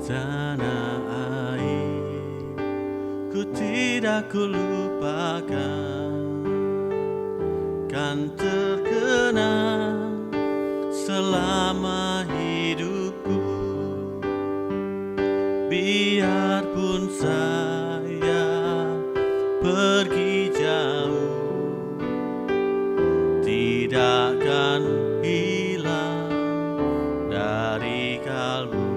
Tanah air ku tidak kulupakan, kan terkenang selama hidupku. Biarpun saya pergi jauh, tidak akan hilang dari kalbu.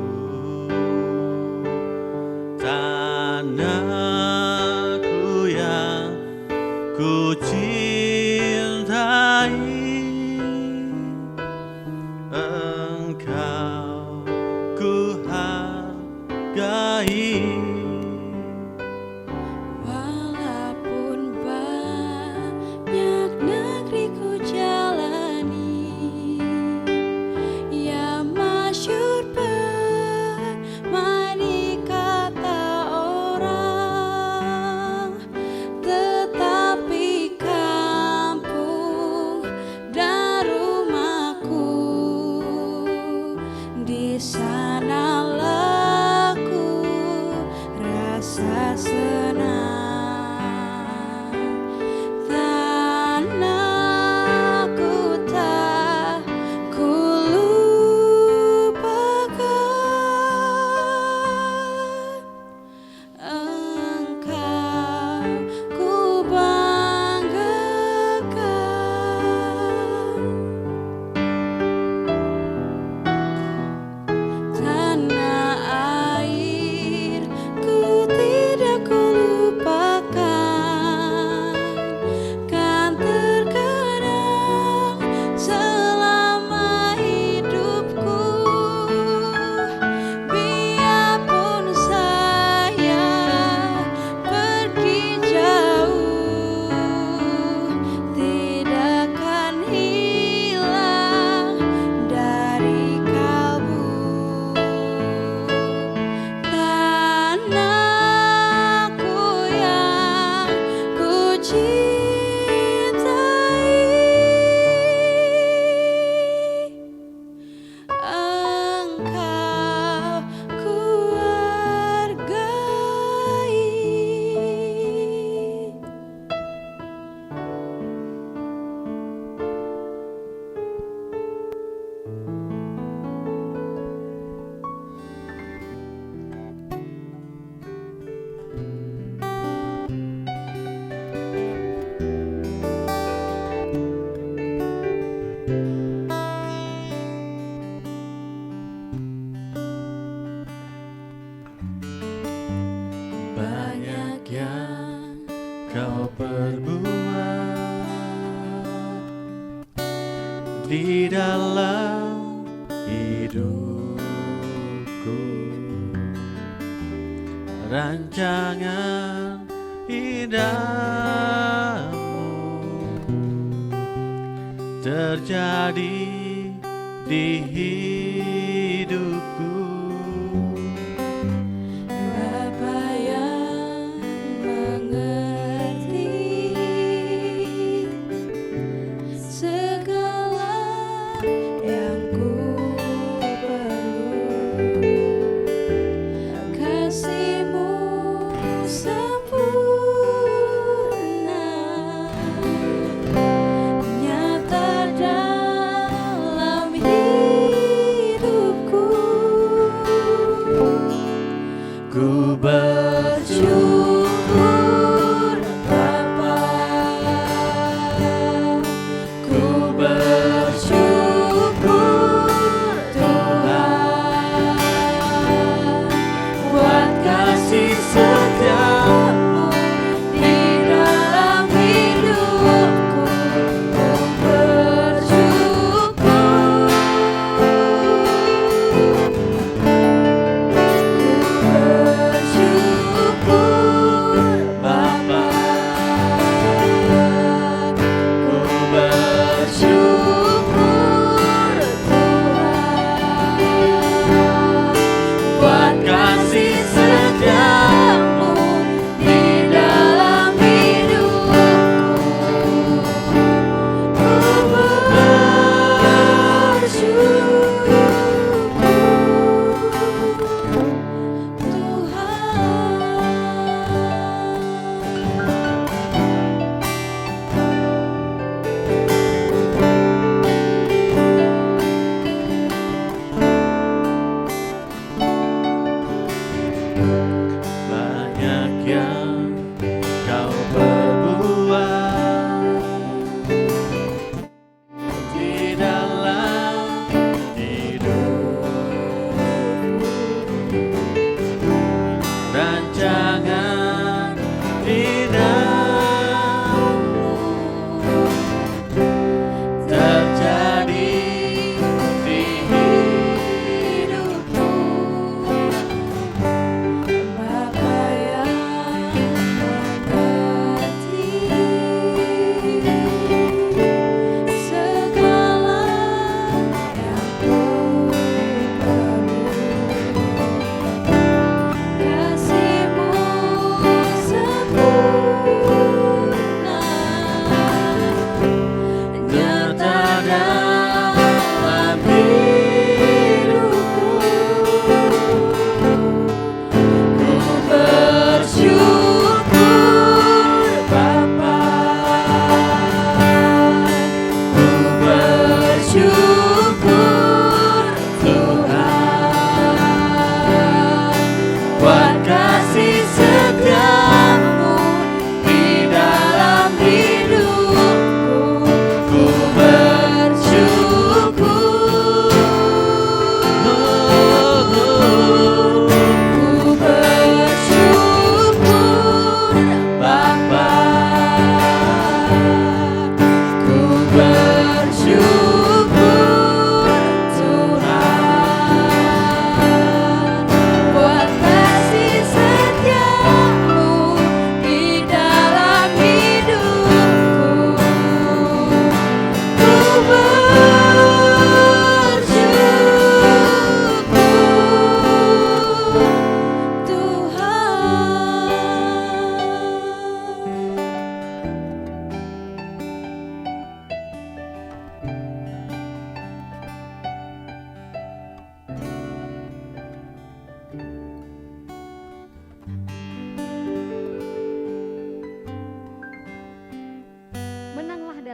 Tanahku yang ku cintai, engkau ku hargai. Walaupun banyak negeri ku jalani, yang masyhur permai di kata orang, tetapi kampung dan rumahku, di sanalah ku rasa senang. Tanahku tak ku lupakan, engkau ku banggakan. Tanah air ku tidak ku lupakan, kan terkenang selama hidupku. Biarpun saya pergi jauh, tidak akan hilang dari kalbu. Tanahku yang ku cintai, engkau ku hargai. Banyak yang kau perbuat di dalam hidupku, rancangan indahmu terjadi di hidupku. Bapa yang mengerti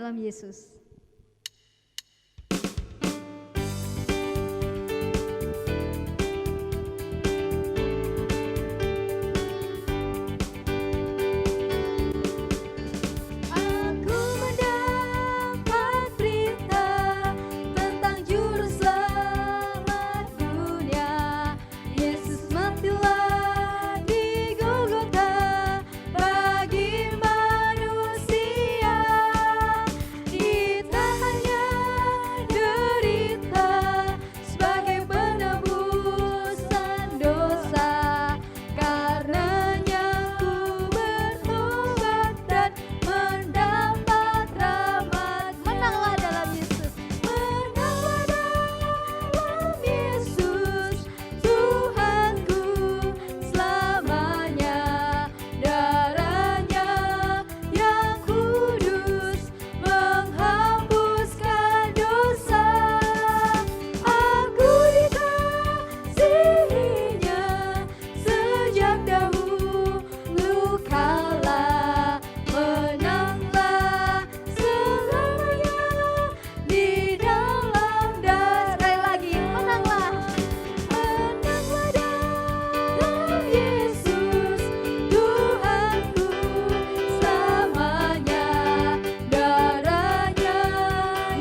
dalam Yesus. Aku mendapat berita tentang juru selamat dunia. Yesus matilah di Golgota bagi manusia. Ditahannya derita sebagai penebusan dosa. Karenanya ku bertobat dan mendapat rahmat. Menanglah dalam Yesus, menanglah dalam Yesus, Tuhanku selamanya. Darahnya yang kudus menghapuskan dosa. Aku dikasihinya sejak dahulu kala. Menanglah selamanya di dalam darah. Sekali lagi, menanglah. Menanglah dalam Yesus, Tuhanku selamanya. Darahnya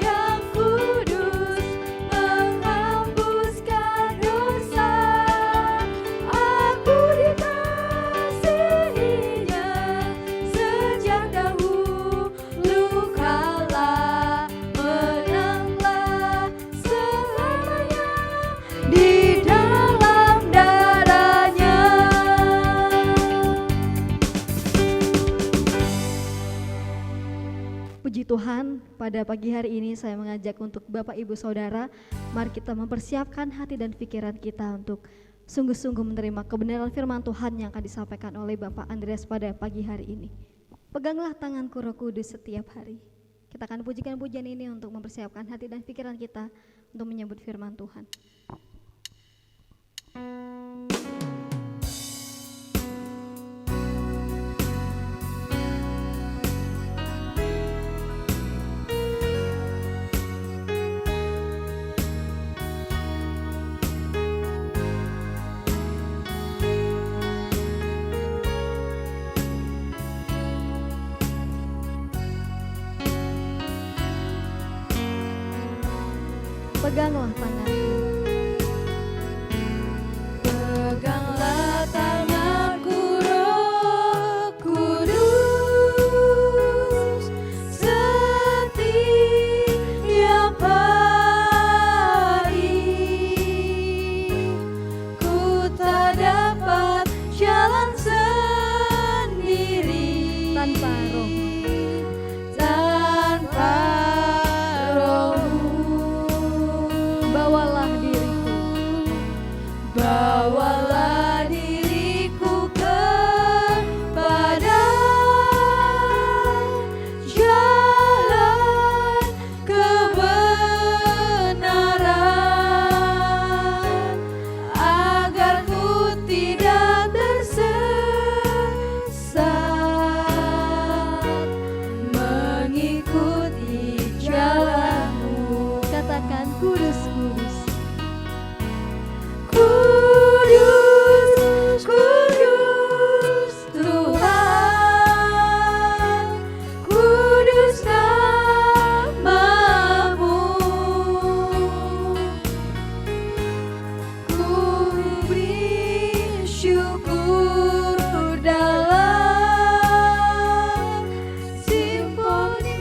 yang kudus menghapuskan dosa. Aku dikasihinya sejak dahulu kala. Menanglah selamanya di dalam darahnya. Puji Tuhan, pada pagi hari ini saya mengajak untuk Bapak Ibu Saudara, mari kita mempersiapkan hati dan pikiran kita untuk sungguh-sungguh menerima kebenaran firman Tuhan yang akan disampaikan oleh Bapak Andreas pada pagi hari ini. Peganglah tanganku Roh Kudus setiap hari. Kita akan pujikan pujian ini untuk mempersiapkan hati dan pikiran kita untuk menyambut firman Tuhan. Peganglah tanganku. Peganglah tanganku Roh Kudus setiap hari. Ku tak dapat jalan sendiri Tanpa roh. tanpa Roh-Mu. Bawalah diriku. Bawalah diriku kepada jalan kebenaran, agar ku tidak tersesat mengikuti jalan-Mu. Katakan kudus, kudus. Kudus, kudus Tuhan, kudus nama-Mu. Ku beri syukur dalam simfoni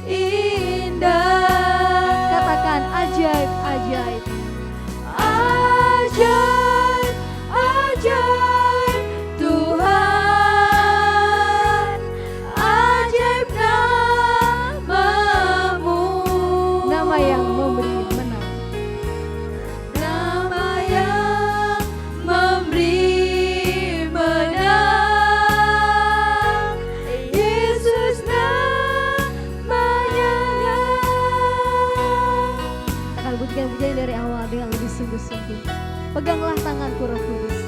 indah. Katakan ajaib, ajaib. Ajaib, ajaib Tuhan, ajaib nama-Mu. Nama yang memberi menang. Nama yang memberi menang. Yesus namanya. Akan pujikan pujian dari awal dengan lebih sungguh-sungguh. Peganglah tanganku Roh Kudus.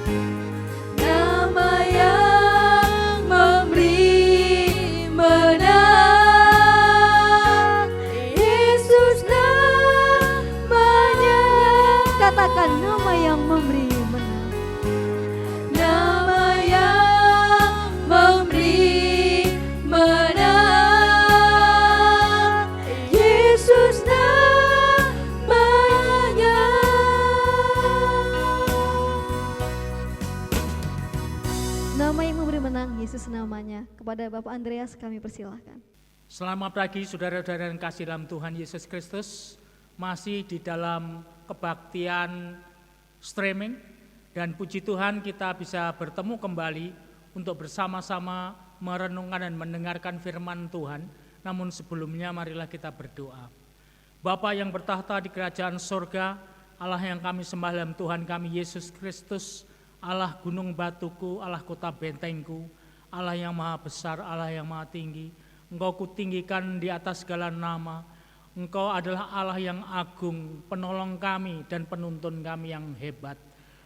nama yang memberi menang, Yesus namanya. Katakan nama yang memberi menang. Nama yang memberi menang, Yesus namanya. Nama yang memberi menang, Yesus namanya. Kepada Bapak Andreas kami persilahkan. Selamat pagi saudara-saudara yang kasih dalam Tuhan Yesus Kristus. Masih di dalam kebaktian streaming, dan puji Tuhan kita bisa bertemu kembali untuk bersama-sama merenungkan dan mendengarkan firman Tuhan. Namun sebelumnya marilah kita berdoa. Bapa yang bertahta di kerajaan sorga, Allah yang kami sembah dalam Tuhan kami Yesus Kristus, Allah gunung batuku, Allah kota bentengku, Allah yang maha besar, Allah yang maha tinggi. Engkau kutinggikan di atas segala nama. Engkau adalah Allah yang agung, penolong kami dan penuntun kami yang hebat.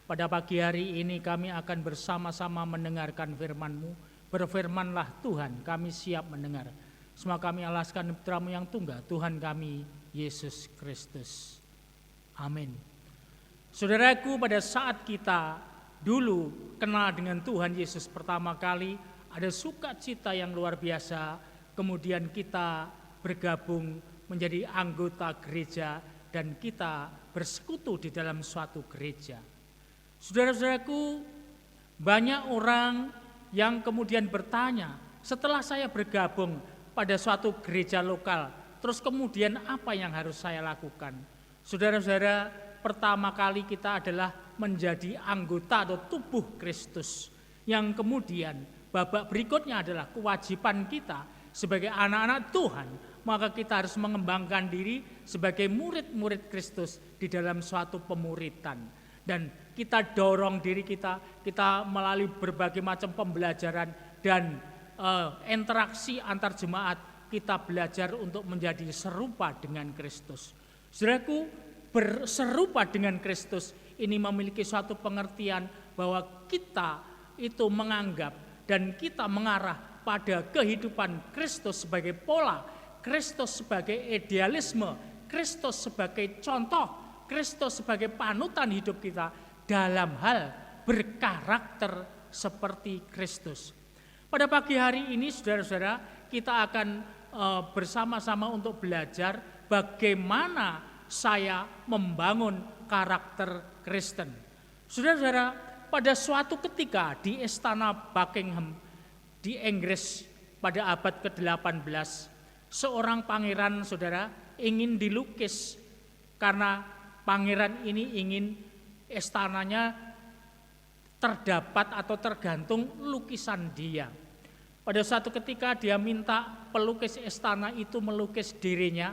Pada pagi hari ini kami akan bersama-sama mendengarkan firman-Mu. Berfirmanlah Tuhan, kami siap mendengar. Semua kami alaskan putra-Mu yang tunggal, Tuhan kami Yesus Kristus. Amin. Saudaraku, pada saat kita dulu kenal dengan Tuhan Yesus pertama kali, ada sukacita yang luar biasa. Kemudian kita bergabung menjadi anggota gereja dan kita bersekutu di dalam suatu gereja. Saudara-saudaraku, banyak orang yang kemudian bertanya, setelah saya bergabung pada suatu gereja lokal, terus kemudian apa yang harus saya lakukan? Saudara-saudara, pertama kali kita adalah menjadi anggota atau tubuh Kristus. Yang kemudian babak berikutnya adalah kewajiban kita sebagai anak-anak Tuhan, maka kita harus mengembangkan diri sebagai murid-murid Kristus di dalam suatu pemuritan. Dan kita dorong diri kita melalui berbagai macam pembelajaran dan interaksi antar jemaat, kita belajar untuk menjadi serupa dengan Kristus. Saudaraku, berserupa dengan Kristus ini memiliki suatu pengertian bahwa kita itu menganggap dan kita mengarah pada kehidupan Kristus sebagai pola, Kristus sebagai idealisme, Kristus sebagai contoh, Kristus sebagai panutan hidup kita dalam hal berkarakter seperti Kristus. Pada pagi hari ini saudara-saudara, kita akan bersama-sama untuk belajar bagaimana saya membangun karakter Kristen. Saudara-saudara, pada suatu ketika di Istana Buckingham di Inggris pada abad ke-18, seorang pangeran, saudara, ingin dilukis karena pangeran ini ingin istananya terdapat atau tergantung lukisan dia. Pada suatu ketika dia minta pelukis istana itu melukis dirinya,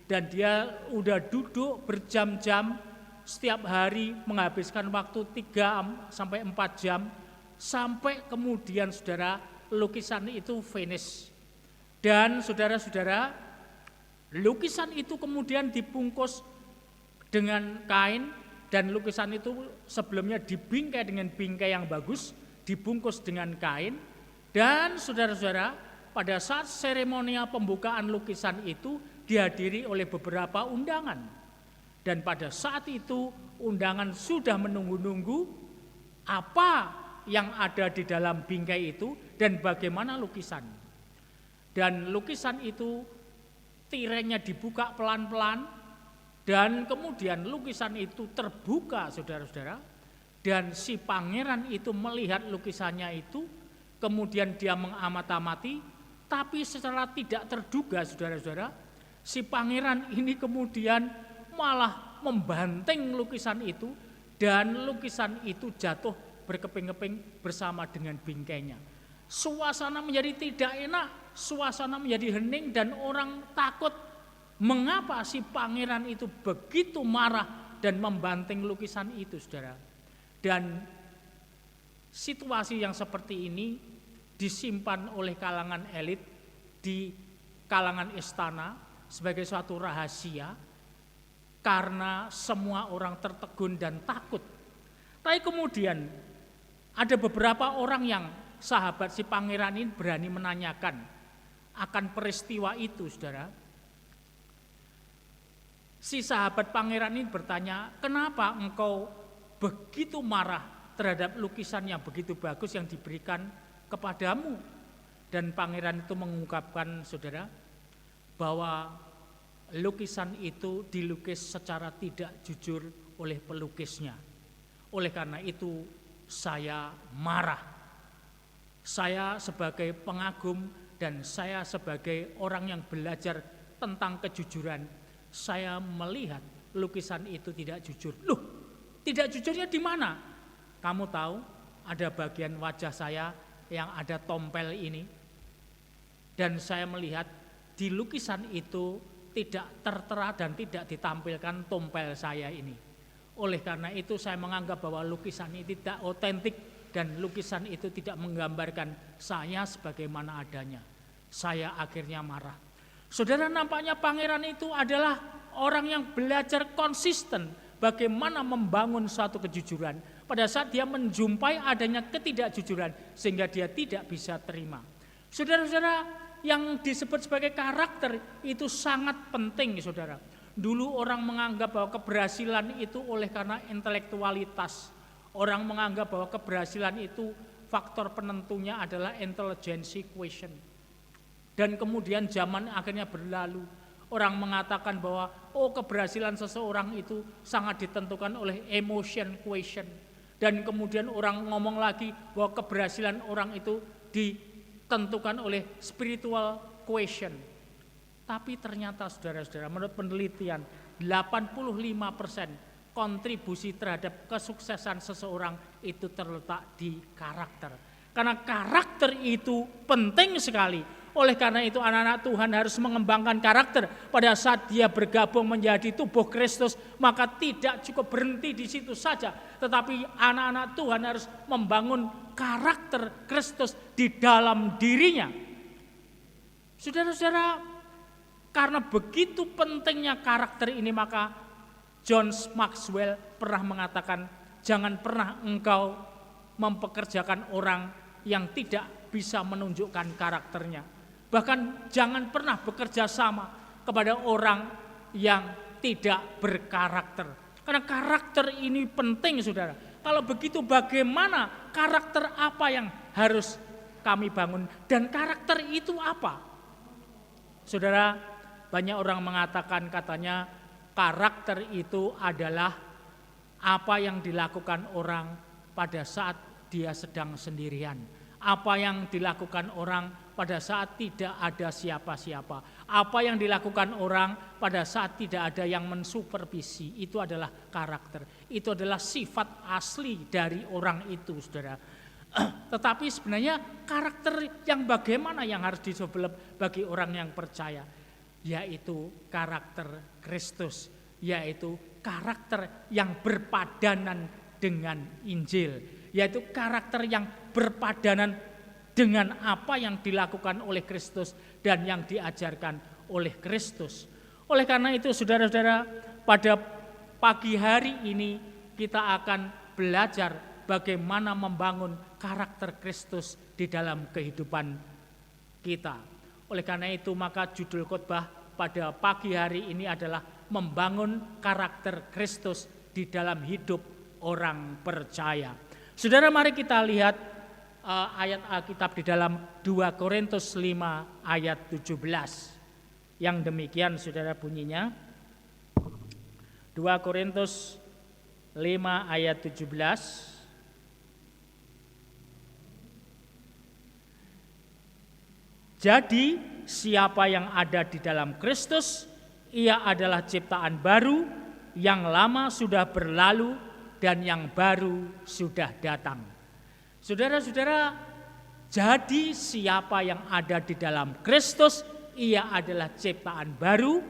dan dia udah duduk berjam-jam setiap hari menghabiskan waktu 3 sampai 4 jam sampai kemudian saudara lukisan itu finish. Dan saudara-saudara, lukisan itu kemudian dibungkus dengan kain, dan lukisan itu sebelumnya dibingkai dengan bingkai yang bagus, dibungkus dengan kain. Dan saudara-saudara, pada saat seremonial pembukaan lukisan itu dihadiri oleh beberapa undangan. Dan pada saat itu undangan sudah menunggu-nunggu apa yang ada di dalam bingkai itu dan bagaimana lukisan. Dan lukisan itu tirainya dibuka pelan-pelan, dan kemudian lukisan itu terbuka, saudara-saudara. Dan si pangeran itu melihat lukisannya itu, kemudian dia mengamat-amati, tapi secara tidak terduga, saudara-saudara, si pangeran ini kemudian malah membanting lukisan itu, dan lukisan itu jatuh berkeping-keping bersama dengan bingkainya. Suasana menjadi tidak enak, suasana menjadi hening, dan orang takut mengapa si pangeran itu begitu marah dan membanting lukisan itu, saudara. Dan situasi yang seperti ini disimpan oleh kalangan elit di kalangan istana sebagai suatu rahasia, karena semua orang tertegun dan takut. Tapi kemudian Ada beberapa orang yang sahabat si pangeran ini berani menanyakan akan peristiwa itu, saudara. Si sahabat pangeran ini bertanya, kenapa engkau begitu marah terhadap lukisan yang begitu bagus yang diberikan kepadamu? Dan pangeran itu mengungkapkan, saudara, bahwa lukisan itu dilukis secara tidak jujur oleh pelukisnya. Oleh karena itu saya marah. Saya sebagai pengagum dan saya sebagai orang yang belajar tentang kejujuran, saya melihat lukisan itu tidak jujur. Loh, tidak jujurnya di mana? Kamu tahu ada bagian wajah saya yang ada tompel ini. Dan saya melihat di lukisan itu tidak tertera dan tidak ditampilkan tompel saya ini. Oleh karena itu saya menganggap bahwa lukisan ini tidak otentik dan lukisan itu tidak menggambarkan saya sebagaimana adanya. Saya akhirnya marah. Saudara, nampaknya pangeran itu adalah orang yang belajar konsisten bagaimana membangun suatu kejujuran pada saat dia menjumpai adanya ketidakjujuran sehingga dia tidak bisa terima. Saudara-saudara, yang disebut sebagai karakter itu sangat penting, saudara. Dulu orang menganggap bahwa keberhasilan itu oleh karena intelektualitas. Orang menganggap bahwa keberhasilan itu faktor penentunya adalah intelligence quotient. Dan kemudian zaman akhirnya berlalu. Orang mengatakan bahwa keberhasilan seseorang itu sangat ditentukan oleh emotion quotient. Dan kemudian orang ngomong lagi bahwa keberhasilan orang itu ditentukan oleh spiritual quotient. Tapi ternyata saudara-saudara, menurut penelitian 85% kontribusi terhadap kesuksesan seseorang itu terletak di karakter. Karena karakter itu penting sekali. Oleh karena itu anak-anak Tuhan harus mengembangkan karakter. Pada saat dia bergabung menjadi tubuh Kristus, maka tidak cukup berhenti di situ saja. Tetapi anak-anak Tuhan harus membangun karakter Kristus di dalam dirinya. Saudara-saudara, karena begitu pentingnya karakter ini, maka John Maxwell pernah mengatakan, jangan pernah engkau mempekerjakan orang yang tidak bisa menunjukkan karakternya. Bahkan jangan pernah bekerja sama kepada orang yang tidak berkarakter. Karena karakter ini penting, saudara. Kalau begitu bagaimana karakter apa yang harus kami bangun? Dan karakter itu apa? Saudara, banyak orang mengatakan katanya karakter itu adalah apa yang dilakukan orang pada saat dia sedang sendirian. Apa yang dilakukan orang pada saat tidak ada siapa-siapa. Apa yang dilakukan orang pada saat tidak ada yang mensupervisi. Itu adalah karakter. Itu adalah sifat asli dari orang itu, saudara. Tetapi sebenarnya karakter yang bagaimana yang harus didevelop bagi orang yang percaya? Yaitu karakter Kristus, yaitu karakter yang berpadanan dengan Injil, yaitu karakter yang berpadanan dengan apa yang dilakukan oleh Kristus dan yang diajarkan oleh Kristus. Oleh karena itu saudara-saudara, pada pagi hari ini kita akan belajar bagaimana membangun karakter Kristus di dalam kehidupan kita. Oleh karena itu maka judul khotbah pada pagi hari ini adalah membangun karakter Kristus di dalam hidup orang percaya. Saudara, mari kita lihat ayat Alkitab di dalam 2 Korintus 5 ayat 17. Yang demikian saudara bunyinya. 2 Korintus 5 ayat 17. Jadi siapa yang ada di dalam Kristus, ia adalah ciptaan baru, yang lama sudah berlalu dan yang baru sudah datang. Saudara-saudara, jadi siapa yang ada di dalam Kristus, ia adalah ciptaan baru,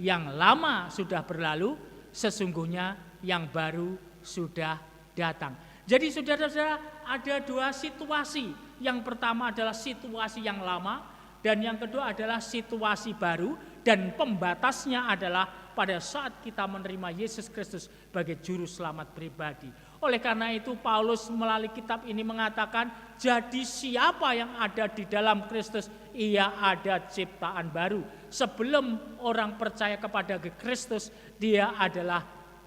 yang lama sudah berlalu, sesungguhnya yang baru sudah datang. Jadi saudara-saudara, ada dua situasi. Yang pertama adalah situasi yang lama dan yang kedua adalah situasi baru, dan pembatasnya adalah pada saat kita menerima Yesus Kristus sebagai juru selamat pribadi. Oleh karena itu Paulus melalui kitab ini mengatakan, jadi siapa yang ada di dalam Kristus, ia ada ciptaan baru. Sebelum orang percaya kepada Kristus, dia adalah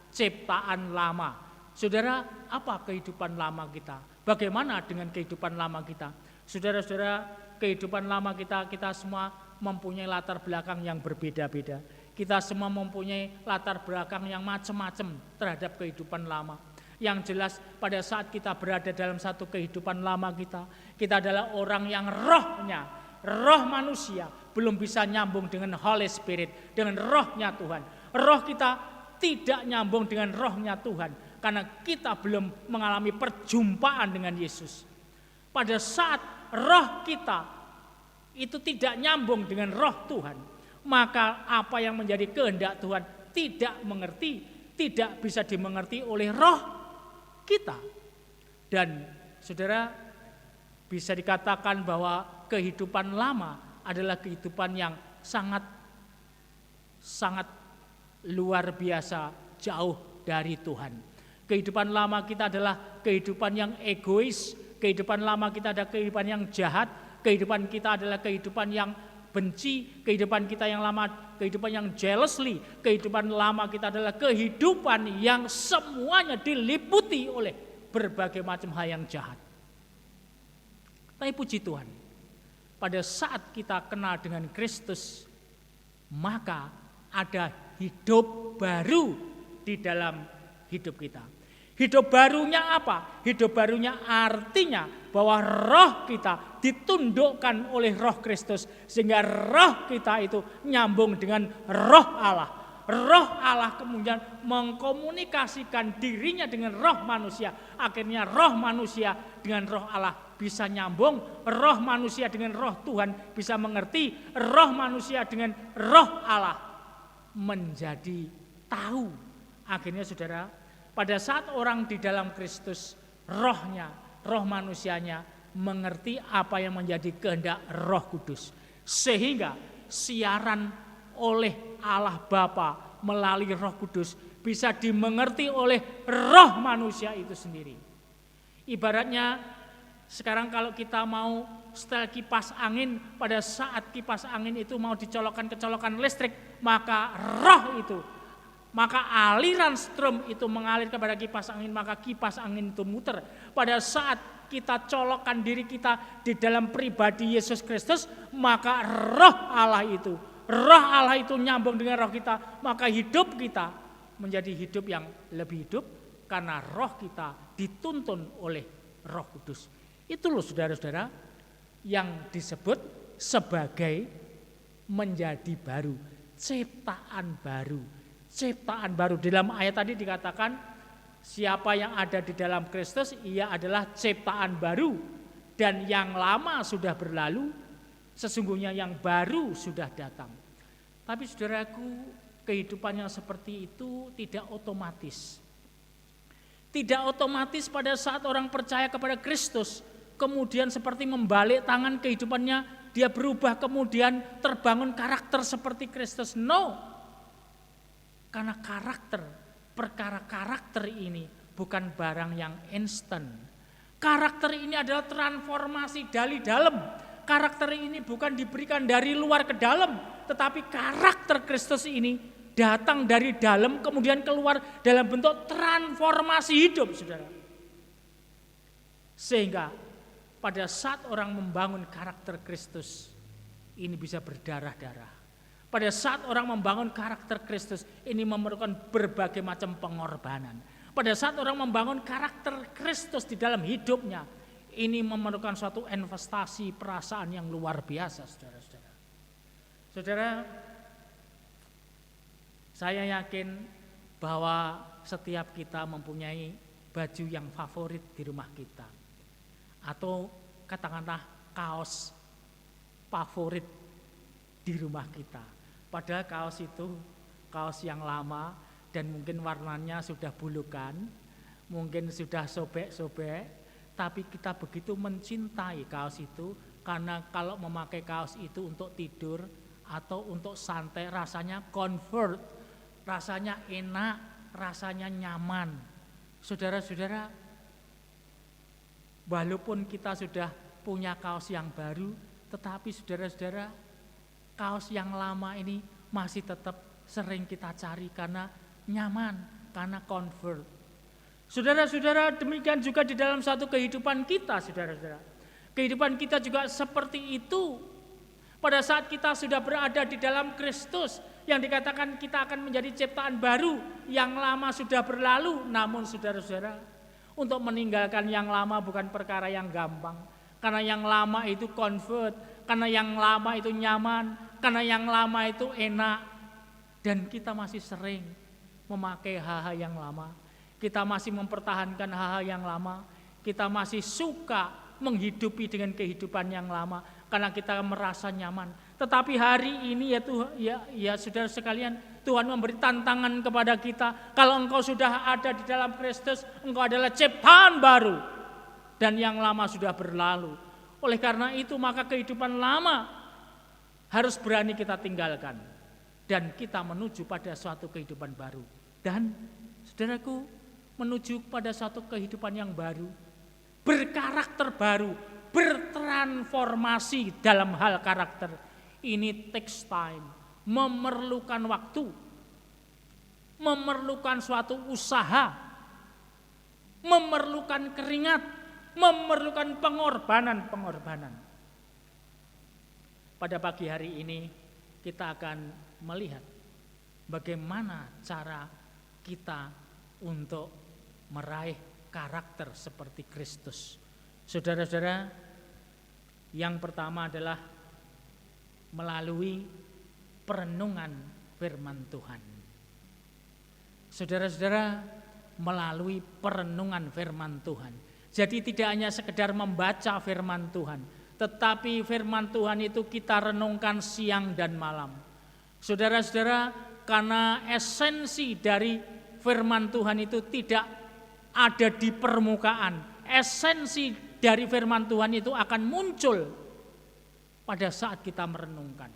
ciptaan lama. Saudara, apa kehidupan lama kita? Bagaimana dengan kehidupan lama kita? Saudara-saudara, kehidupan lama kita semua mempunyai latar belakang yang berbeda-beda. Kita semua mempunyai latar belakang yang macam-macam terhadap kehidupan lama. Yang jelas pada saat kita berada dalam satu kehidupan lama kita adalah orang yang roh manusia belum bisa nyambung dengan Holy Spirit, dengan rohnya Tuhan. Roh kita tidak nyambung dengan rohnya Tuhan karena kita belum mengalami perjumpaan dengan Yesus. Pada saat roh kita itu tidak nyambung dengan roh Tuhan, maka apa yang menjadi kehendak Tuhan tidak bisa dimengerti oleh roh kita. Dan saudara, bisa dikatakan bahwa kehidupan lama adalah kehidupan yang sangat luar biasa, jauh dari Tuhan. Kehidupan lama kita adalah kehidupan yang egois, kehidupan lama kita adalah kehidupan yang jahat, kehidupan kita adalah kehidupan yang benci, kehidupan kita yang lama, kehidupan yang jealously, kehidupan lama kita adalah kehidupan yang semuanya diliputi oleh berbagai macam hal yang jahat. Tapi puji Tuhan, pada saat kita kenal dengan Kristus, maka ada hidup baru di dalam hidup kita. Hidup barunya apa? Hidup barunya artinya bahwa roh kita ditundukkan oleh roh Kristus, sehingga roh kita itu nyambung dengan roh Allah. Roh Allah kemudian mengkomunikasikan dirinya dengan roh manusia. Akhirnya roh manusia dengan roh Allah bisa nyambung. Roh manusia dengan roh Tuhan bisa mengerti. Roh manusia dengan roh Allah menjadi tahu. Akhirnya saudara, pada saat orang di dalam Kristus, roh manusianya mengerti apa yang menjadi kehendak Roh Kudus. Sehingga siaran oleh Allah Bapa melalui Roh Kudus bisa dimengerti oleh roh manusia itu sendiri. Ibaratnya sekarang kalau kita mau setel kipas angin, pada saat kipas angin itu mau dicolokkan ke colokan listrik, maka aliran strom itu mengalir kepada kipas angin, maka kipas angin itu muter. Pada saat kita colokkan diri kita di dalam pribadi Yesus Kristus, maka roh Allah itu nyambung dengan roh kita, maka hidup kita menjadi hidup yang lebih hidup karena roh kita dituntun oleh Roh Kudus. Itu loh saudara-saudara yang disebut sebagai menjadi baru, ciptaan baru. Ciptaan baru. Dalam ayat tadi dikatakan siapa yang ada di dalam Kristus, ia adalah ciptaan baru, dan yang lama sudah berlalu, sesungguhnya yang baru sudah datang. Tapi saudaraku, kehidupan yang seperti itu tidak otomatis. Tidak otomatis pada saat orang percaya kepada Kristus, kemudian seperti membalik tangan kehidupannya, dia berubah kemudian terbangun karakter seperti Kristus. No. Karena perkara karakter ini bukan barang yang instan. Karakter ini adalah transformasi dari dalam. Karakter ini bukan diberikan dari luar ke dalam, tetapi karakter Kristus ini datang dari dalam kemudian keluar dalam bentuk transformasi hidup, saudara. Sehingga pada saat orang membangun karakter Kristus, ini bisa berdarah-darah. Pada saat orang membangun karakter Kristus, ini memerlukan berbagai macam pengorbanan. Pada saat orang membangun karakter Kristus di dalam hidupnya, ini memerlukan suatu investasi perasaan yang luar biasa, saudara-saudara. Saudara, saya yakin bahwa setiap kita mempunyai baju yang favorit di rumah kita. Atau katakanlah kaos favorit di rumah kita. Padahal kaos itu kaos yang lama dan mungkin warnanya sudah bulukan, mungkin sudah sobek-sobek, tapi kita begitu mencintai kaos itu karena kalau memakai kaos itu untuk tidur atau untuk santai rasanya comfort, rasanya enak, rasanya nyaman. Saudara-saudara, walaupun kita sudah punya kaos yang baru, tetapi saudara-saudara, kaos yang lama ini masih tetap sering kita cari karena nyaman, karena comfort. Saudara-saudara, demikian juga di dalam satu kehidupan kita, saudara-saudara. Kehidupan kita juga seperti itu. Pada saat kita sudah berada di dalam Kristus, yang dikatakan kita akan menjadi ciptaan baru, yang lama sudah berlalu. Namun saudara-saudara, untuk meninggalkan yang lama bukan perkara yang gampang. Karena yang lama itu comfort, karena yang lama itu nyaman, karena yang lama itu enak. Dan kita masih sering memakai hal-hal yang lama. Kita masih mempertahankan hal-hal yang lama. Kita masih suka menghidupi dengan kehidupan yang lama karena kita merasa nyaman. Tetapi hari ini ya saudara sekalian, Tuhan memberi tantangan kepada kita. Kalau engkau sudah ada di dalam Kristus, engkau adalah ciptaan baru dan yang lama sudah berlalu. Oleh karena itu maka kehidupan lama harus berani kita tinggalkan dan kita menuju pada suatu kehidupan baru. Dan saudaraku, menuju pada suatu kehidupan yang baru, berkarakter baru, bertransformasi dalam hal karakter. Ini takes time, memerlukan waktu, memerlukan suatu usaha, memerlukan keringat, memerlukan pengorbanan. Pada pagi hari ini kita akan melihat bagaimana cara kita untuk meraih karakter seperti Kristus. Saudara-saudara, yang pertama adalah melalui perenungan firman Tuhan. Saudara-saudara, melalui perenungan firman Tuhan. Jadi tidak hanya sekedar membaca firman Tuhan, tetapi firman Tuhan itu kita renungkan siang dan malam. Saudara-saudara, karena esensi dari firman Tuhan itu tidak ada di permukaan. Esensi dari firman Tuhan itu akan muncul pada saat kita merenungkan.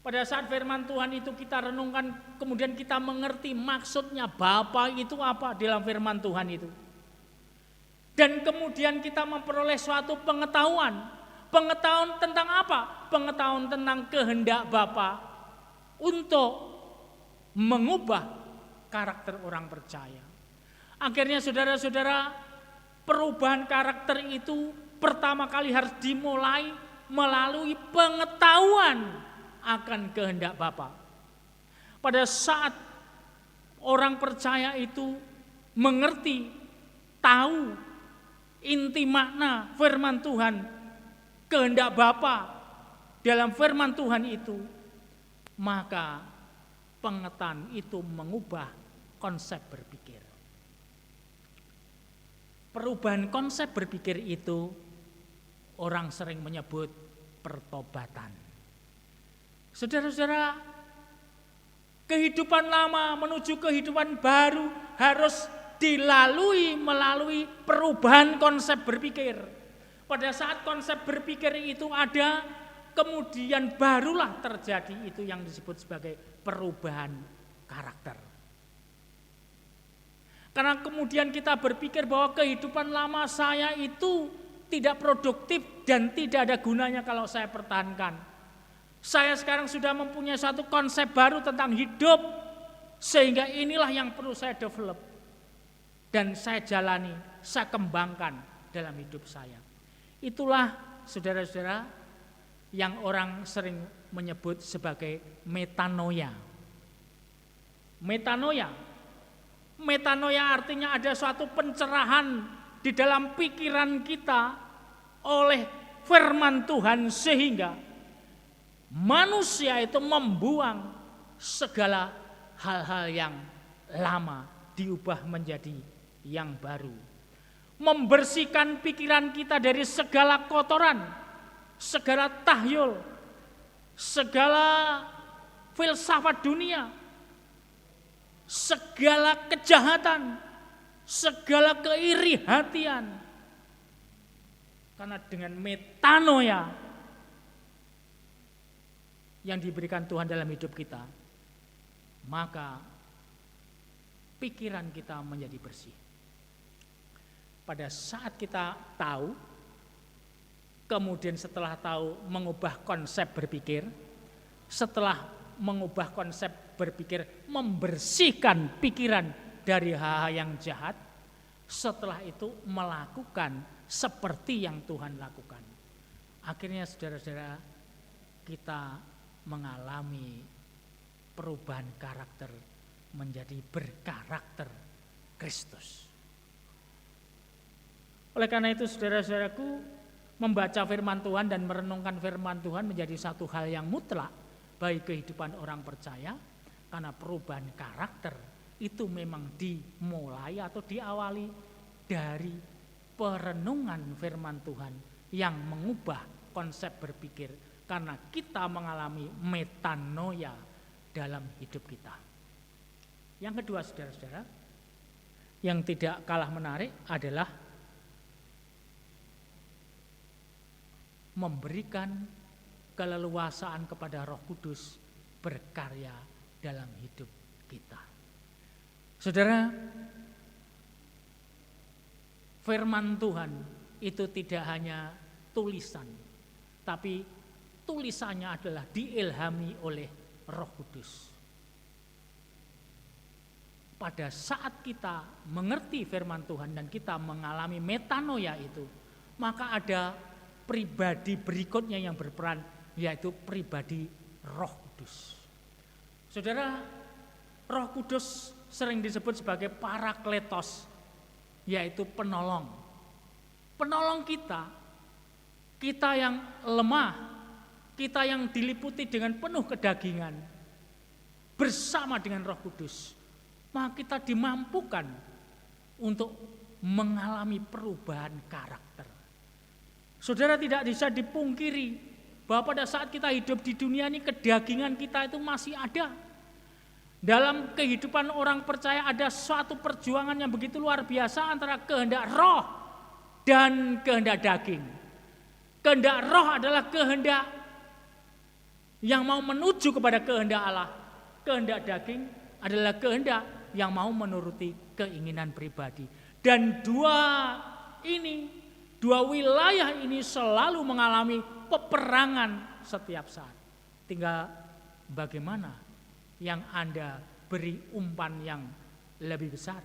Pada saat firman Tuhan itu kita renungkan, kemudian kita mengerti maksudnya Bapa itu apa dalam firman Tuhan itu. Dan kemudian kita memperoleh suatu pengetahuan. Pengetahuan tentang apa? Pengetahuan tentang kehendak Bapa untuk mengubah karakter orang percaya. Akhirnya saudara-saudara, perubahan karakter itu pertama kali harus dimulai melalui pengetahuan akan kehendak Bapa. Pada saat orang percaya itu mengerti, tahu inti makna firman Tuhan, kehendak Bapa dalam firman Tuhan itu, maka pengetahuan itu mengubah konsep berpikir. Perubahan konsep berpikir itu orang sering menyebut pertobatan. Saudara-saudara, kehidupan lama menuju kehidupan baru harus dilalui melalui perubahan konsep berpikir. Pada saat konsep berpikir itu ada, kemudian barulah terjadi itu yang disebut sebagai perubahan karakter. Karena kemudian kita berpikir bahwa kehidupan lama saya itu tidak produktif dan tidak ada gunanya kalau saya pertahankan. Saya sekarang sudah mempunyai satu konsep baru tentang hidup, sehingga inilah yang perlu saya develop. Dan saya jalani, saya kembangkan dalam hidup saya. Itulah saudara-saudara yang orang sering menyebut sebagai metanoia. Metanoia artinya ada suatu pencerahan di dalam pikiran kita oleh firman Tuhan sehingga manusia itu membuang segala hal-hal yang lama diubah menjadi yang baru. Membersihkan pikiran kita dari segala kotoran, segala tahyul, segala filsafat dunia, segala kejahatan, segala keiri hatian. Karena dengan metanoia yang diberikan Tuhan dalam hidup kita, maka pikiran kita menjadi bersih. Pada saat kita tahu, kemudian setelah tahu mengubah konsep berpikir, setelah mengubah konsep berpikir, membersihkan pikiran dari hal-hal yang jahat, setelah itu melakukan seperti yang Tuhan lakukan. Akhirnya saudara-saudara, kita mengalami perubahan karakter menjadi berkarakter Kristus. Oleh karena itu saudara-saudaraku, membaca firman Tuhan dan merenungkan firman Tuhan menjadi satu hal yang mutlak bagi kehidupan orang percaya, karena perubahan karakter itu memang dimulai atau diawali dari perenungan firman Tuhan yang mengubah konsep berpikir, karena kita mengalami metanoia dalam hidup kita. Yang kedua saudara-saudara, yang tidak kalah menarik adalah memberikan keleluasaan kepada Roh Kudus berkarya dalam hidup kita. Saudara, firman Tuhan itu tidak hanya tulisan, tapi tulisannya adalah diilhami oleh Roh Kudus. Pada saat kita mengerti firman Tuhan dan kita mengalami metanoia itu, maka ada pribadi berikutnya yang berperan, yaitu pribadi Roh Kudus. Saudara, Roh Kudus sering disebut sebagai parakletos, yaitu penolong. Penolong kita yang lemah, kita yang diliputi dengan penuh kedagingan, bersama dengan Roh Kudus, maka kita dimampukan untuk mengalami perubahan karakter. Saudara, tidak bisa dipungkiri bahwa pada saat kita hidup di dunia ini, kedagingan kita itu masih ada. Dalam kehidupan orang percaya ada suatu perjuangan yang begitu luar biasa antara kehendak roh dan kehendak daging. Kehendak roh adalah kehendak yang mau menuju kepada kehendak Allah. Kehendak daging adalah kehendak yang mau menuruti keinginan pribadi. Dan dua wilayah ini selalu mengalami peperangan setiap saat. Tinggal bagaimana yang Anda beri umpan yang lebih besar.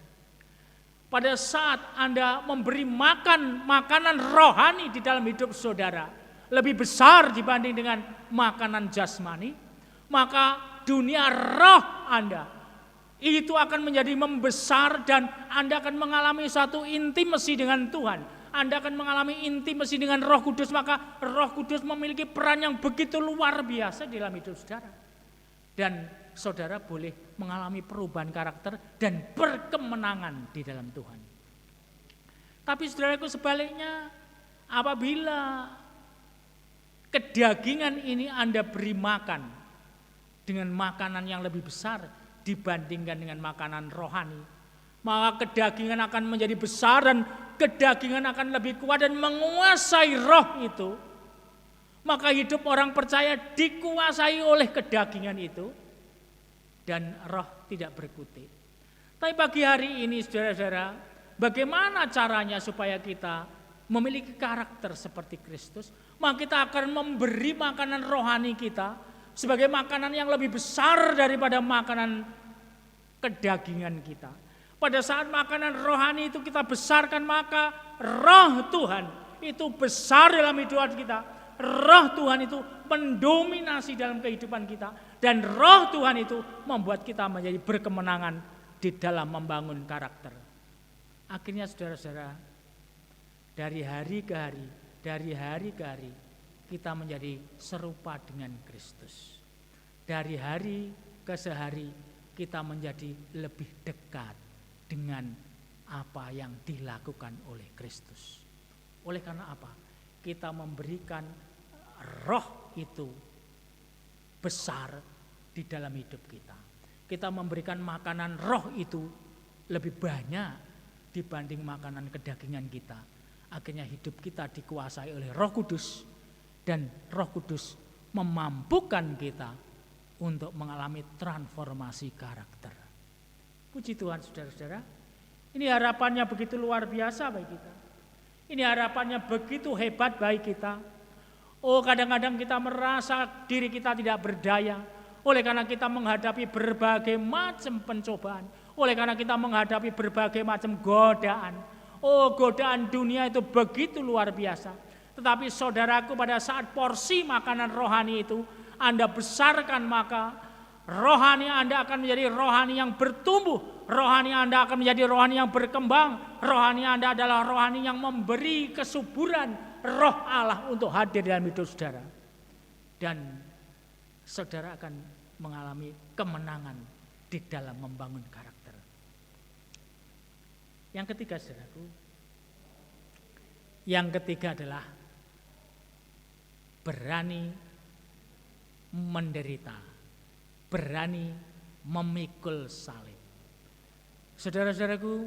Pada saat Anda memberi makan makanan rohani di dalam hidup saudara lebih besar dibanding dengan makanan jasmani, maka dunia roh Anda itu akan menjadi membesar dan Anda akan mengalami satu intimasi dengan Tuhan. Anda akan mengalami intimasi dengan Roh Kudus, maka Roh Kudus memiliki peran yang begitu luar biasa dalam hidup saudara. Dan saudara boleh mengalami perubahan karakter dan berkemenangan di dalam Tuhan. Tapi saudaraku, sebaliknya, apabila kedagingan ini Anda beri makan dengan makanan yang lebih besar dibandingkan dengan makanan rohani, maka kedagingan akan menjadi besar dan kedagingan akan lebih kuat dan menguasai roh itu. Maka hidup orang percaya dikuasai oleh kedagingan itu dan roh tidak berkutik. Tapi pagi hari ini saudara-saudara, bagaimana caranya supaya kita memiliki karakter seperti Kristus? Maka kita akan memberi makanan rohani kita sebagai makanan yang lebih besar daripada makanan kedagingan kita. Pada saat makanan rohani itu kita besarkan, maka roh Tuhan itu besar dalam hidup kita. Roh Tuhan itu mendominasi dalam kehidupan kita. Dan roh Tuhan itu membuat kita menjadi berkemenangan di dalam membangun karakter. Akhirnya saudara-saudara, dari hari ke hari, kita menjadi serupa dengan Kristus. Dari hari ke sehari, kita menjadi lebih dekat dengan apa yang dilakukan oleh Kristus. Oleh karena apa? Kita memberikan roh itu besar di dalam hidup kita. Kita memberikan makanan roh itu lebih banyak dibanding makanan kedagingan kita. Akhirnya hidup kita dikuasai oleh Roh Kudus dan Roh Kudus memampukan kita untuk mengalami transformasi karakter. Puji Tuhan saudara-saudara. Ini harapannya begitu luar biasa bagi kita. Ini harapannya begitu hebat bagi kita. Oh, kadang-kadang kita merasa diri kita tidak berdaya. Oleh karena kita menghadapi berbagai macam pencobaan. Oleh karena kita menghadapi berbagai macam godaan. Oh, godaan dunia itu begitu luar biasa. Tetapi saudaraku, pada saat porsi makanan rohani itu Anda besarkan, maka rohani Anda akan menjadi rohani yang bertumbuh. Rohani Anda akan menjadi rohani yang berkembang. Rohani Anda adalah rohani yang memberi kesuburan roh Allah untuk hadir dalam hidup saudara. Dan saudara akan mengalami kemenangan di dalam membangun karakter. Yang ketiga saudaraku, yang ketiga adalah berani menderita, berani memikul salib. Saudara-saudaraku,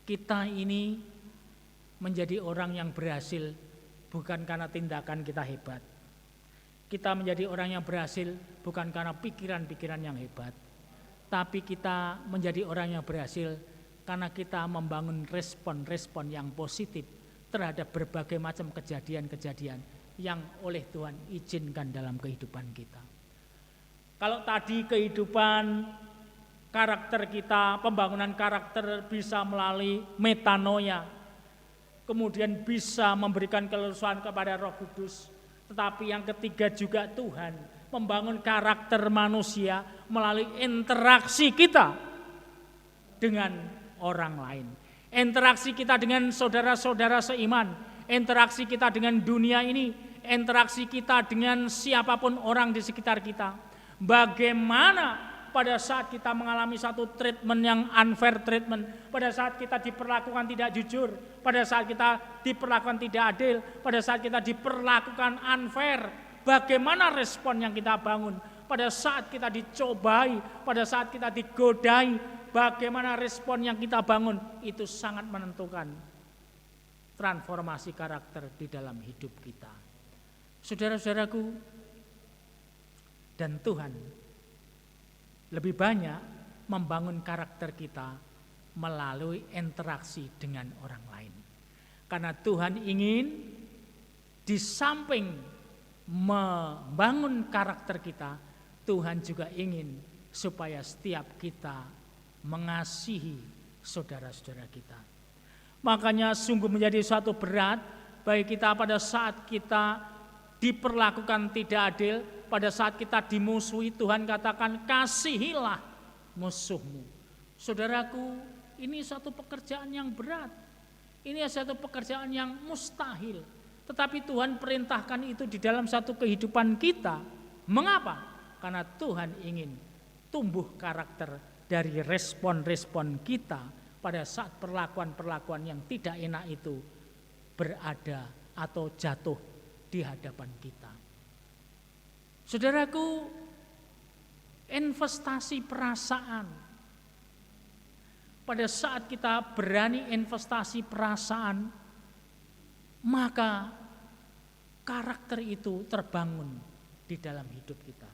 kita ini menjadi orang yang berhasil bukan karena tindakan kita hebat. Kita menjadi orang yang berhasil bukan karena pikiran-pikiran yang hebat. Tapi kita menjadi orang yang berhasil karena kita membangun respon-respon yang positif terhadap berbagai macam kejadian-kejadian yang oleh Tuhan izinkan dalam kehidupan kita. Kalau tadi kehidupan karakter kita, pembangunan karakter bisa melalui metanoia, kemudian bisa memberikan keleluasaan kepada Roh Kudus. Tetapi yang ketiga juga Tuhan membangun karakter manusia melalui interaksi kita dengan orang lain. Interaksi kita dengan saudara-saudara seiman, interaksi kita dengan dunia ini, interaksi kita dengan siapapun orang di sekitar kita. Bagaimana pada saat kita mengalami satu treatment yang unfair treatment, pada saat kita diperlakukan tidak jujur, pada saat kita diperlakukan tidak adil, pada saat kita diperlakukan unfair, bagaimana respon yang kita bangun? Pada saat kita dicobai, pada saat kita digodai, bagaimana respon yang kita bangun? Itu sangat menentukan transformasi karakter di dalam hidup kita. Saudara-saudaraku, dan Tuhan lebih banyak membangun karakter kita melalui interaksi dengan orang lain. Karena Tuhan ingin di samping membangun karakter kita, Tuhan juga ingin supaya setiap kita mengasihi saudara-saudara kita. Makanya sungguh menjadi suatu berat bagi kita pada saat kita diperlakukan tidak adil, pada saat kita dimusuhi. Tuhan katakan kasihilah musuhmu. Saudaraku, ini satu pekerjaan yang berat. Ini satu pekerjaan yang mustahil. Tetapi Tuhan perintahkan itu di dalam satu kehidupan kita. Mengapa? Karena Tuhan ingin tumbuh karakter dari respon-respon kita pada saat perlakuan-perlakuan yang tidak enak itu berada atau jatuh di hadapan kita. Saudaraku, investasi perasaan. Pada saat kita berani investasi perasaan, maka karakter itu terbangun di dalam hidup kita.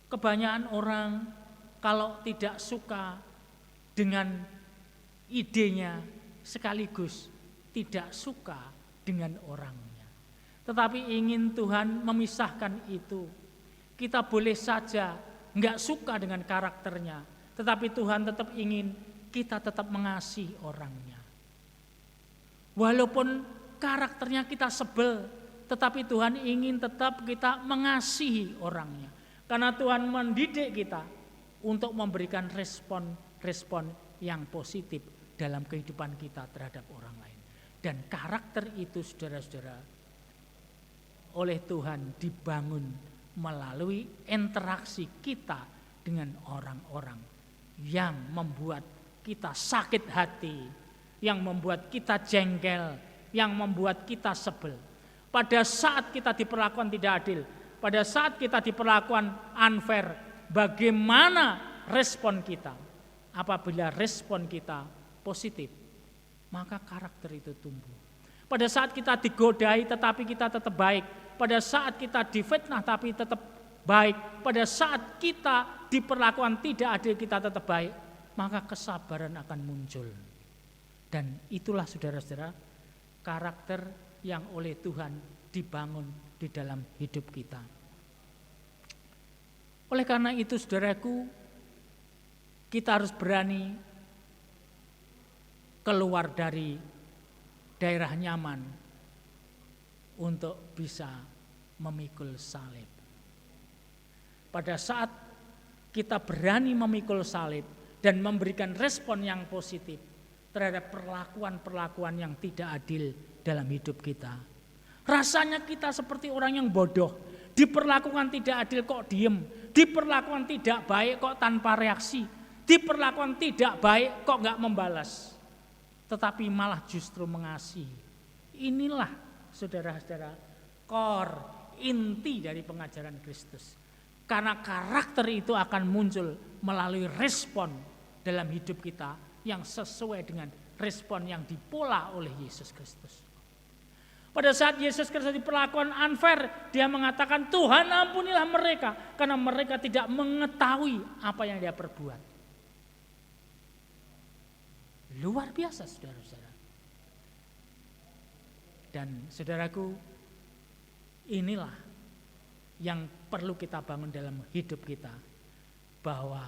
Kebanyakan orang kalau tidak suka dengan idenya sekaligus tidak suka dengan orangnya. Tetapi ingin Tuhan memisahkan itu. Kita boleh saja enggak suka dengan karakternya, tetapi Tuhan tetap ingin kita tetap mengasihi orangnya. Walaupun karakternya kita sebel, tetapi Tuhan ingin tetap kita mengasihi orangnya. Karena Tuhan mendidik kita untuk memberikan respon yang positif dalam kehidupan kita terhadap orang lain. Dan karakter itu, saudara-saudara, oleh Tuhan dibangun melalui interaksi kita dengan orang-orang yang membuat kita sakit hati, yang membuat kita jengkel, yang membuat kita sebel. Pada saat kita diperlakukan tidak adil, pada saat kita diperlakukan unfair, bagaimana respon kita? Apabila respon kita positif, maka karakter itu tumbuh. Pada saat kita digodai tetapi kita tetap baik, pada saat kita difitnah tapi tetap baik, pada saat kita diperlakukan tidak adil kita tetap baik, maka kesabaran akan muncul. Dan itulah saudara-saudara karakter yang oleh Tuhan dibangun di dalam hidup kita. Oleh karena itu saudaraku, kita harus berani keluar dari daerah nyaman untuk bisa memikul salib. Pada saat kita berani memikul salib dan memberikan respon yang positif terhadap perlakuan-perlakuan yang tidak adil dalam hidup kita. Rasanya kita seperti orang yang bodoh, diperlakukan tidak adil kok diem, diperlakukan tidak baik kok tanpa reaksi, diperlakukan tidak baik kok gak membalas, tetapi malah justru mengasihi. Inilah saudara-saudara core inti dari pengajaran Kristus. Karena karakter itu akan muncul melalui respon dalam hidup kita yang sesuai dengan respon yang dipola oleh Yesus Kristus. Pada saat Yesus Kristus diperlakukan unfair, dia mengatakan, Tuhan ampunilah mereka karena mereka tidak mengetahui apa yang dia perbuat. Luar biasa saudara-saudara. Dan saudaraku, inilah yang perlu kita bangun dalam hidup kita, bahwa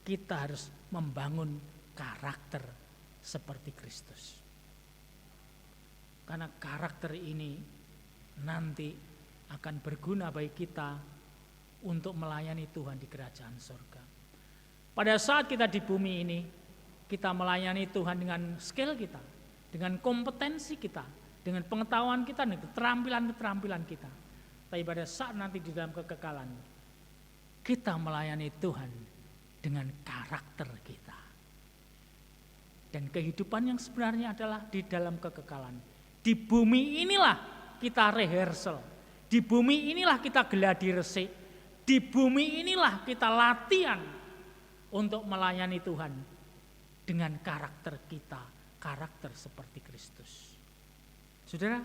kita harus membangun karakter seperti Kristus. Karena karakter ini nanti akan berguna bagi kita untuk melayani Tuhan di kerajaan surga. Pada saat kita di bumi ini, kita melayani Tuhan dengan skill kita, dengan kompetensi kita, dengan pengetahuan kita, dengan keterampilan-keterampilan kita. Tapi pada saat nanti di dalam kekekalan, kita melayani Tuhan dengan karakter kita. Dan kehidupan yang sebenarnya adalah di dalam kekekalan. Di bumi inilah kita rehearsal. Di bumi inilah kita geladi resik. Di bumi inilah kita latihan untuk melayani Tuhan dengan karakter kita, karakter seperti Kristus. Saudara,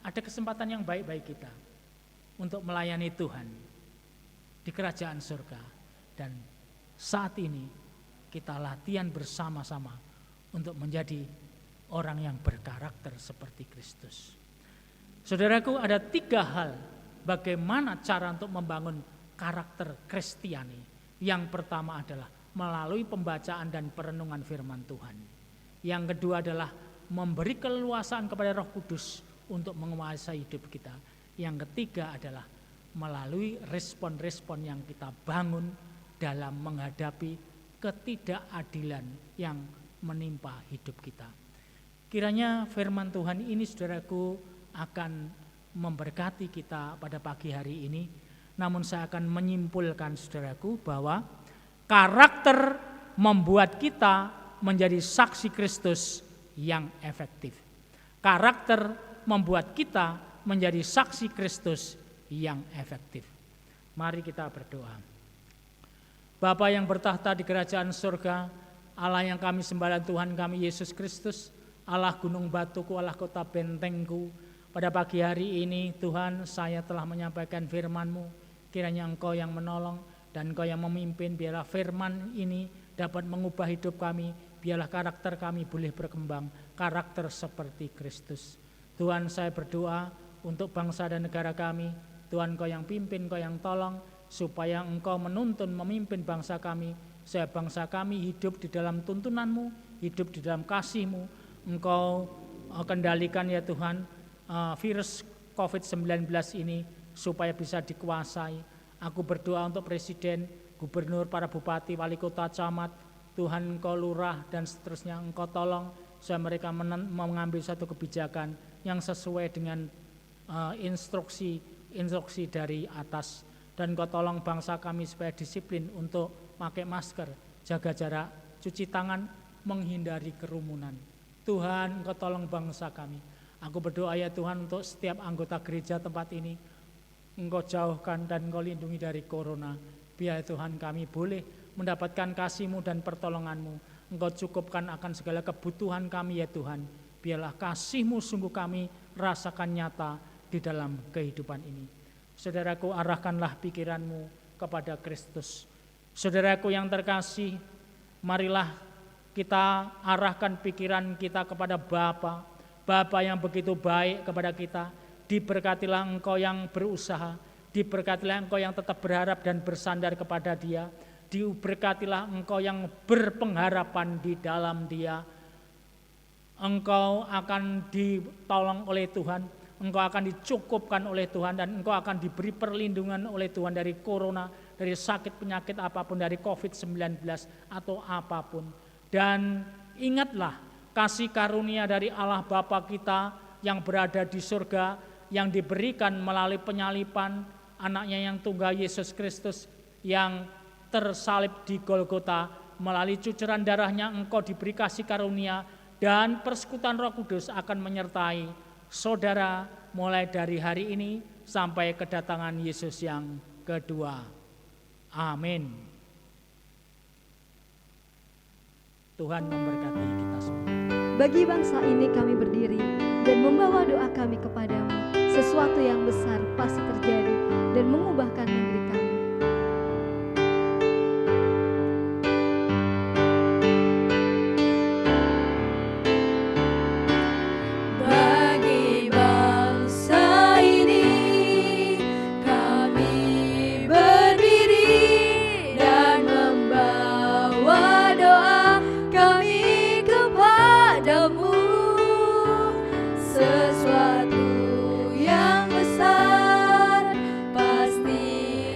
ada kesempatan yang baik bagi kita untuk melayani Tuhan di kerajaan surga. Dan saat ini kita latihan bersama-sama untuk menjadi orang yang berkarakter seperti Kristus. Saudaraku, ada 3 hal bagaimana cara untuk membangun karakter Kristiani. Yang pertama adalah melalui pembacaan dan perenungan firman Tuhan. Yang kedua adalah memberi keleluasaan kepada Roh Kudus untuk menguasai hidup kita. Yang ketiga adalah melalui respon-respon yang kita bangun dalam menghadapi ketidakadilan yang menimpa hidup kita. Kiranya firman Tuhan ini saudaraku akan memberkati kita pada pagi hari ini. Namun saya akan menyimpulkan saudaraku bahwa karakter membuat kita menjadi saksi Kristus yang efektif. Karakter membuat kita menjadi saksi Kristus yang efektif. Mari kita berdoa. Bapa yang bertahta di kerajaan surga, Allah yang kami sembah Tuhan kami Yesus Kristus, Allah gunung batuku, Allah kota bentengku. Pada pagi hari ini Tuhan, saya telah menyampaikan firman-Mu. Kiranya Engkau yang menolong dan Engkau yang memimpin. Biarlah firman ini dapat mengubah hidup kami. Biarlah karakter kami boleh berkembang, karakter seperti Kristus. Tuhan, saya berdoa untuk bangsa dan negara kami. Tuhan, Engkau yang pimpin, Engkau yang tolong, supaya Engkau menuntun, memimpin bangsa kami. Supaya bangsa kami hidup di dalam tuntunan-Mu, hidup di dalam kasih-Mu. Engkau kendalikan ya Tuhan virus COVID-19 ini supaya bisa dikuasai. Aku berdoa untuk presiden, gubernur, para bupati, wali kota, camat, Tuhan Engkau lurah dan seterusnya. Engkau tolong supaya mereka mengambil satu kebijakan yang sesuai dengan instruksi dari atas. Dan Engkau tolong bangsa kami supaya disiplin untuk pakai masker, jaga jarak, cuci tangan, menghindari kerumunan. Tuhan, Engkau tolong bangsa kami. Aku berdoa ya Tuhan untuk setiap anggota gereja tempat ini. Engkau jauhkan dan Engkau lindungi dari corona. Biar Tuhan kami boleh mendapatkan kasih-Mu dan pertolongan-Mu. Engkau cukupkan akan segala kebutuhan kami ya Tuhan. Biarlah kasih-Mu sungguh kami rasakan nyata di dalam kehidupan ini. Saudaraku, arahkanlah pikiranmu kepada Kristus. Saudaraku yang terkasih, marilah kita arahkan pikiran kita kepada Bapa. Bapa yang begitu baik kepada kita. Diberkatilah engkau yang berusaha, diberkatilah engkau yang tetap berharap dan bersandar kepada Dia. Diberkatilah engkau yang berpengharapan di dalam Dia. Engkau akan ditolong oleh Tuhan, engkau akan dicukupkan oleh Tuhan, dan engkau akan diberi perlindungan oleh Tuhan dari corona, dari sakit penyakit apapun, dari COVID-19 atau apapun. Dan ingatlah kasih karunia dari Allah Bapa kita yang berada di surga, yang diberikan melalui penyalipan anaknya yang tunggal Yesus Kristus yang tersalib di Golgota. Melalui cucuran darahnya engkau diberi kasih karunia, dan persekutuan Roh Kudus akan menyertai saudara mulai dari hari ini sampai kedatangan Yesus yang kedua. Amin. Tuhan memberkati kita semua. Bagi bangsa ini kami berdiri dan membawa doa kami kepadamu. Sesuatu yang besar pasti terjadi dan mengubahkan negeri kami. Bagi bangsa ini kami berdiri dan membawa doa kami kepadamu. Sesuatu yang besar pasti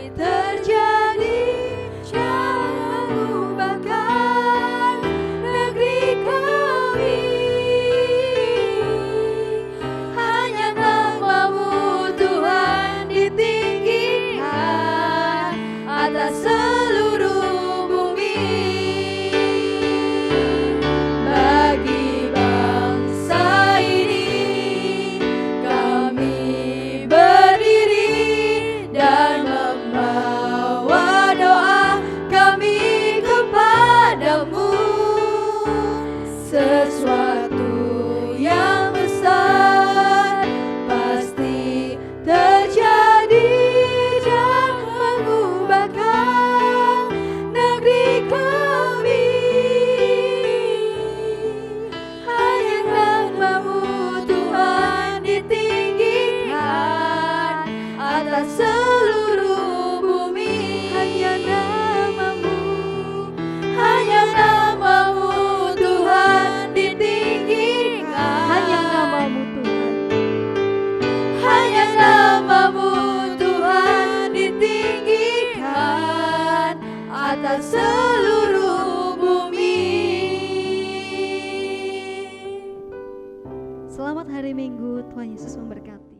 terjadi, jangan ubahkan negeri kami. Hanya namamu Tuhan ditinggikan atas seluruh bumi. Bagi bangsa ini kami berdiri dan membawa doa kami kepadamu. Sesuatu yang besar pasti terjadi, jangan ubahkan negeri kami. Hanya namamu Tuhan ditinggikan atas seluruh bumi. Hanya namamu Tuhan ditinggikan. Hanya namamu Tuhan. Hanya namamu Tuhan ditinggikan atas seluruh bumi. Selamat hari Minggu, Tuhan Yesus memberkati.